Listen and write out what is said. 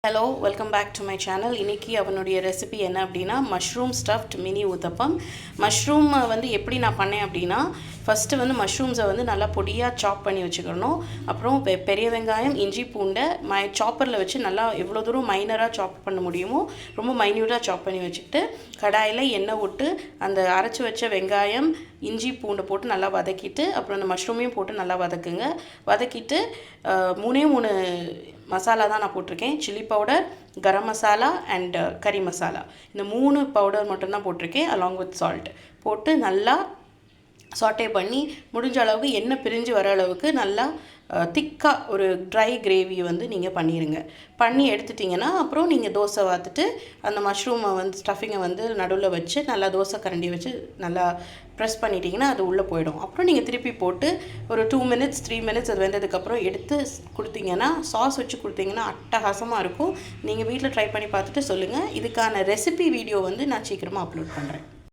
Hello, welcome back to my channel. இன்றைக்கி அவனுடைய recipe என்ன அப்படின்னா mushroom stuffed mini uthappam. Mushroom வந்து எப்படி நான் பண்ணேன் அப்படின்னா, ஃபஸ்ட்டு வந்து மஷ்ரூம்ஸை வந்து நல்லா பொடியாக சாப் பண்ணி வச்சுக்கணும். அப்புறம் பெரிய வெங்காயம், இஞ்சி பூண்டை சாப்பரில் வச்சு நல்லா எவ்வளோ தூரம் மைனராக சாப் பண்ண முடியுமோ ரொம்ப மைன்யூட்டாக சாப் பண்ணி வச்சுக்கிட்டு கடாயில் எண்ணெய் விட்டு அந்த அரைச்சி வச்ச வெங்காயம், இஞ்சி பூண்டை போட்டு நல்லா வதக்கிட்டு அப்புறம் அந்த மஷ்ரூமையும் போட்டு நல்லா வதக்குங்க. வதக்கிட்டு மூணு மசாலா தான் நான் போட்டிருக்கேன். Chilli powder, garam masala and கறி மசாலா. இந்த 3 பவுடர் மட்டும்தான் போட்டிருக்கேன். அலாங் வித் சால்ட் போட்டு நல்லா சாட்டே பண்ணி முடிஞ்ச அளவுக்கு எண்ணெய் பிரிஞ்சு வர அளவுக்கு நல்லா திக்காக ஒரு ட்ரை கிரேவி வந்து நீங்கள் பண்ணி எடுத்துட்டிங்கன்னா அப்புறம் நீங்கள் தோசை வாத்துட்டு அந்த மஷ்ரூமை வந்து ஸ்டஃபிங்கை வந்து நடுவில் வச்சு நல்லா தோசை கரண்டி வச்சு நல்லா ப்ரெஸ் பண்ணிட்டீங்கன்னா அது உள்ளே போயிடும். அப்புறம் நீங்கள் திருப்பி போட்டு ஒரு 2 மினிட்ஸ் 3 மினிட்ஸ் அது வெந்ததுக்கப்புறம் எடுத்து கொடுத்தீங்கன்னா சாஸ் வச்சு கொடுத்தீங்கன்னா அட்டகாசமாக இருக்கும். நீங்கள் வீட்டில் ட்ரை பண்ணி பார்த்துட்டு சொல்லுங்கள். இதுக்கான ரெசிபி வீடியோ வந்து நான் சீக்கிரமாக அப்லோட் பண்ணுறேன்.